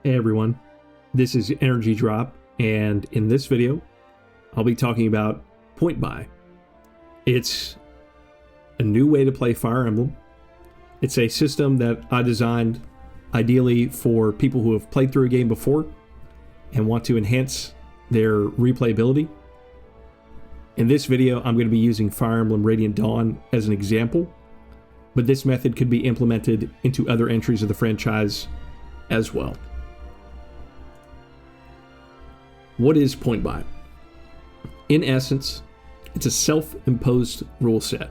Hey everyone, this is Energy Drop, and in this video, I'll be talking about Point Buy. It's a new way to play Fire Emblem. It's a system that I designed ideally for people who have played through a game before and want to enhance their replayability. In this video, I'm going to be using Fire Emblem Radiant Dawn as an example, but this method could be implemented into other entries of the franchise as well. What is Point Buy? In essence, it's a self-imposed rule set.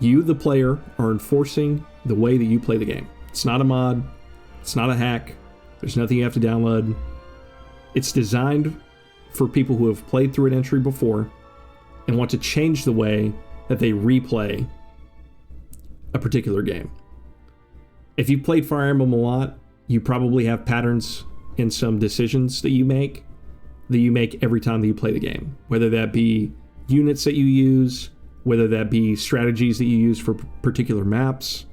You, the player, are enforcing the way that you play the game. It's not a mod, it's not a hack, there's nothing you have to download. It's designed for people who have played through an entry before and want to change the way that they replay a particular game. If you've played Fire Emblem a lot, you probably have patterns in some decisions that you make every time that you play the game, whether that be units that you use, whether that be strategies that you use for particular maps.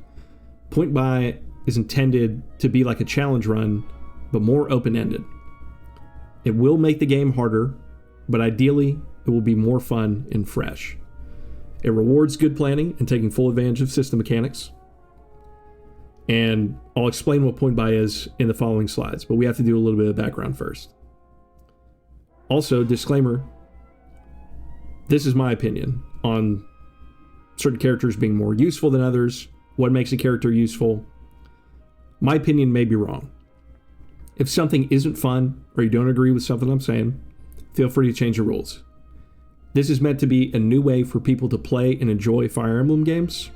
Point Buy is intended to be like a challenge run, but more open-ended. It will make the game harder, but ideally, it will be more fun and fresh. It rewards good planning and taking full advantage of system mechanics. And I'll explain what Point Buy is in the following slides, but we have to do a little bit of background first. Also, disclaimer, this is my opinion on certain characters being more useful than others, what makes a character useful. My opinion may be wrong. If something isn't fun or you don't agree with something I'm saying, feel free to change the rules. This is meant to be a new way for people to play and enjoy Fire Emblem games.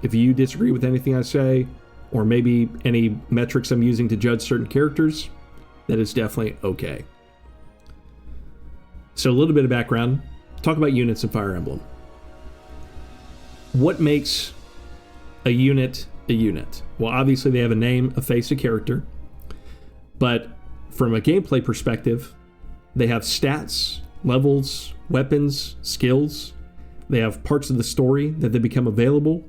If you disagree with anything I say, or maybe any metrics I'm using to judge certain characters, that is definitely okay. So a little bit of background, talk about units in Fire Emblem. What makes a unit a unit? Well, obviously they have a name, a face, a character, but from a gameplay perspective, they have stats, levels, weapons, skills. They have parts of the story that they become available.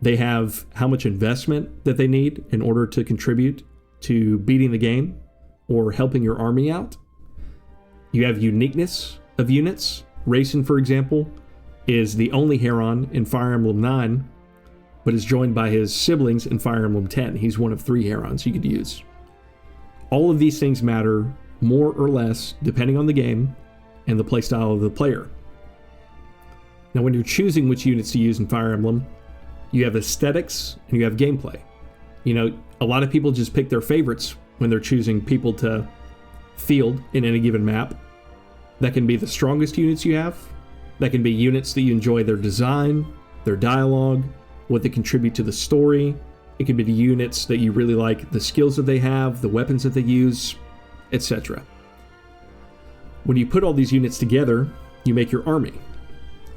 They have how much investment that they need in order to contribute to beating the game or helping your army out. You have uniqueness of units. Rayson, for example, is the only Heron in Fire Emblem 9, but is joined by his siblings in Fire Emblem 10. He's one of 3 Herons you could use. All of these things matter more or less depending on the game and the playstyle of the player. Now, when you're choosing which units to use in Fire Emblem, you have aesthetics and you have gameplay. You know, a lot of people just pick their favorites when they're choosing people to field in any given map. That can be the strongest units you have. That can be units that you enjoy their design, their dialogue, what they contribute to the story. It can be the units that you really like, the skills that they have, the weapons that they use, etc. When you put all these units together, you make your army.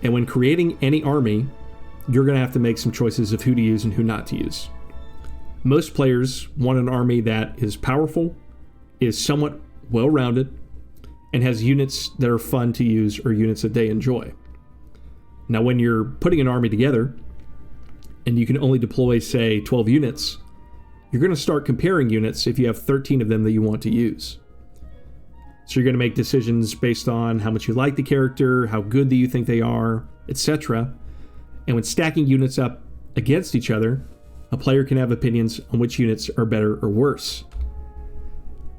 And when creating any army, you're going to have to make some choices of who to use and who not to use. Most players want an army that is powerful, is somewhat well-rounded, and has units that are fun to use or units that they enjoy. Now, when you're putting an army together and you can only deploy, say, 12 units, you're going to start comparing units if you have 13 of them that you want to use. So you're going to make decisions based on how much you like the character, how good do you think they are, etc. And when stacking units up against each other, a player can have opinions on which units are better or worse.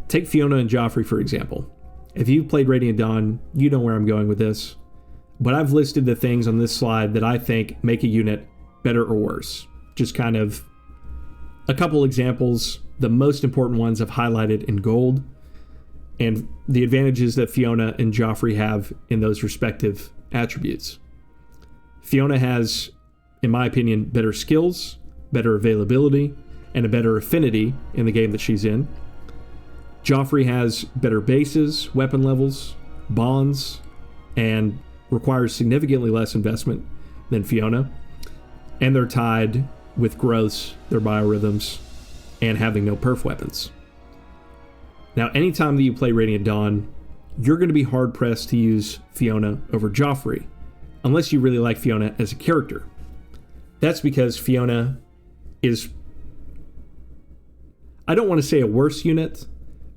Take Fiona and Joffrey, for example. If you've played Radiant Dawn, you know where I'm going with this. But I've listed the things on this slide that I think make a unit better or worse. Just kind of a couple examples. The most important ones I've highlighted in gold, and the advantages that Fiona and Joffrey have in those respective attributes. Fiona has, in my opinion, better skills, better availability, and a better affinity in the game that she's in. Joffrey has better bases, weapon levels, bonds, and requires significantly less investment than Fiona. And they're tied with growths, their biorhythms, and having no perf weapons. Now, anytime that you play Radiant Dawn, you're going to be hard-pressed to use Fiona over Joffrey, unless you really like Fiona as a character. That's because Fiona is I don't want to say a worse unit,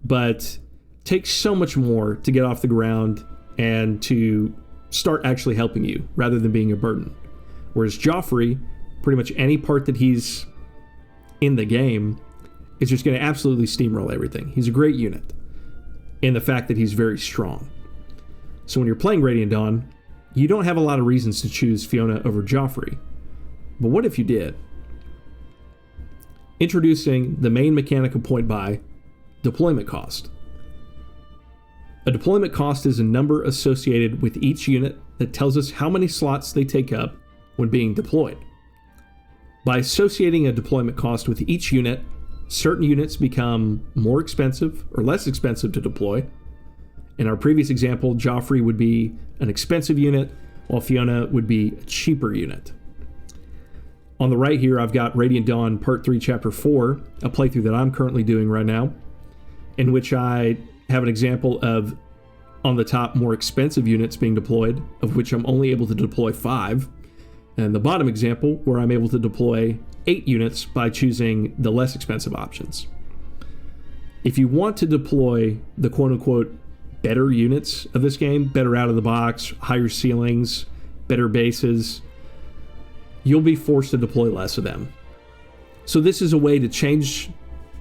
but takes so much more to get off the ground and to start actually helping you rather than being a burden. Whereas Joffrey, pretty much any part that he's in the game is just going to absolutely steamroll everything. He's a great unit in the fact that he's very strong. So when you're playing Radiant Dawn, you don't have a lot of reasons to choose Fiona over Joffrey. But what if you did? Introducing the main mechanic of point buy, deployment cost. A deployment cost is a number associated with each unit that tells us how many slots they take up when being deployed. By associating a deployment cost with each unit, certain units become more expensive or less expensive to deploy. In our previous example, Joffrey would be an expensive unit, while Fiona would be a cheaper unit. On the right here, I've got Radiant Dawn Part 3, Chapter 4, a playthrough that I'm currently doing right now, in which I have an example of, on the top, more expensive units being deployed, of which I'm only able to deploy 5, and the bottom example, where I'm able to deploy 8 units by choosing the less expensive options. If you want to deploy the quote-unquote better units of this game, better out of the box, higher ceilings, better bases, you'll be forced to deploy less of them. So this is a way to change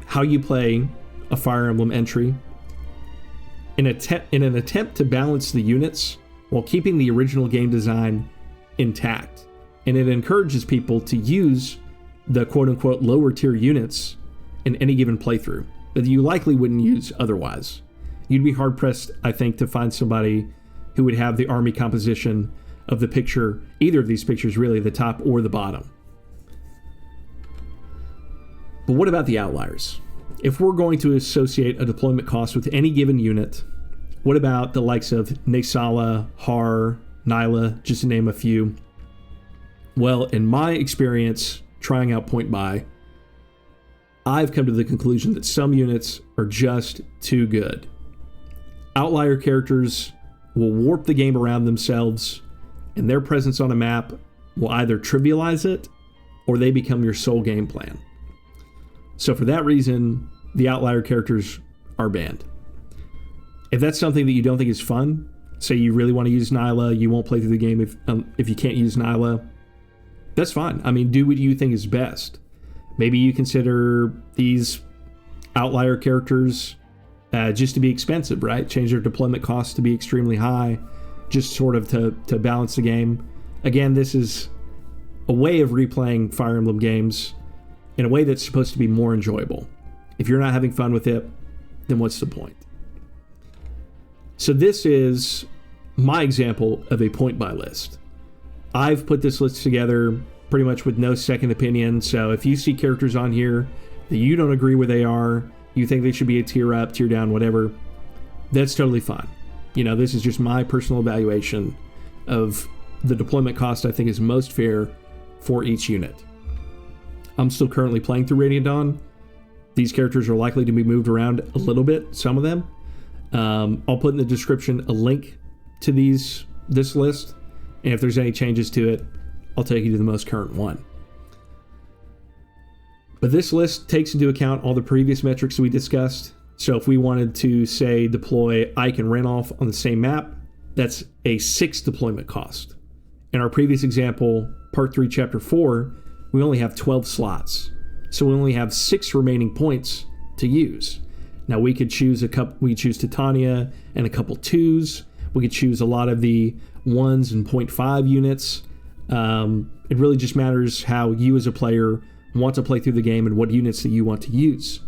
how you play a Fire Emblem entry in an attempt to balance the units while keeping the original game design intact. And it encourages people to use the quote-unquote lower tier units in any given playthrough that you likely wouldn't use otherwise. You'd be hard-pressed, I think, to find somebody who would have the army composition of the picture, either of these pictures really, the top or the bottom. But what about the outliers? If we're going to associate a deployment cost with any given unit, what about the likes of Naysala, Har, Nyla, just to name a few? Well, in my experience trying out point buy, I've come to the conclusion that some units are just too good. Outlier characters will warp the game around themselves, and their presence on a map will either trivialize it or they become your sole game plan. So for that reason, the outlier characters are banned. If that's something that you don't think is fun, say you really want to use Nyla, you won't play through the game if you can't use Nyla, that's fine. I mean, do what you think is best. Maybe you consider these outlier characters just to be expensive, right? Change their deployment costs to be extremely high, just sort of to balance the game. Again, this is a way of replaying Fire Emblem games in a way that's supposed to be more enjoyable. If you're not having fun with it, then what's the point? So this is my example of a point buy list. I've put this list together pretty much with no second opinion, so if you see characters on here that you don't agree where they are, you think they should be a tier up, tier down, whatever, that's totally fine. You know, this is just my personal evaluation of the deployment cost I think is most fair for each unit. I'm still currently playing through Radiant Dawn. These characters are likely to be moved around a little bit, some of them. I'll put in the description a link to this list, and if there's any changes to it, I'll take you to the most current one. But this list takes into account all the previous metrics we discussed. So if we wanted to, say, deploy Ike and Renolf on the same map, that's a 6 deployment cost. In our previous example, Part 3, Chapter 4, we only have 12 slots. So we only have 6 remaining points to use. Now we could choose we choose Titania and a couple 2s. We could choose a lot of the 1s and 0.5 units. It really just matters how you as a player want to play through the game and what units that you want to use.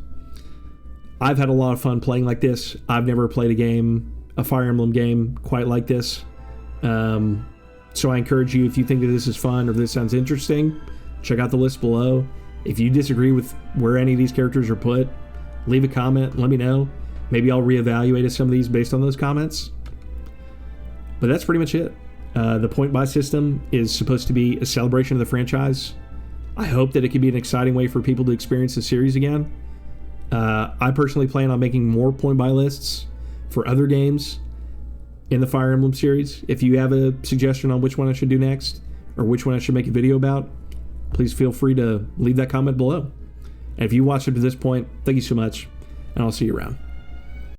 I've had a lot of fun playing like this. I've never played a Fire Emblem game quite like this. So I encourage you, if you think that this is fun or this sounds interesting, check out the list below. If you disagree with where any of these characters are put, leave a comment, let me know. Maybe I'll reevaluate some of these based on those comments. But that's pretty much it. The point buy system is supposed to be a celebration of the franchise. I hope that it can be an exciting way for people to experience the series again. I personally plan on making more point buy lists for other games in the Fire Emblem series. If you have a suggestion on which one I should do next, or which one I should make a video about, please feel free to leave that comment below. And if you watched up to this point, thank you so much, and I'll see you around.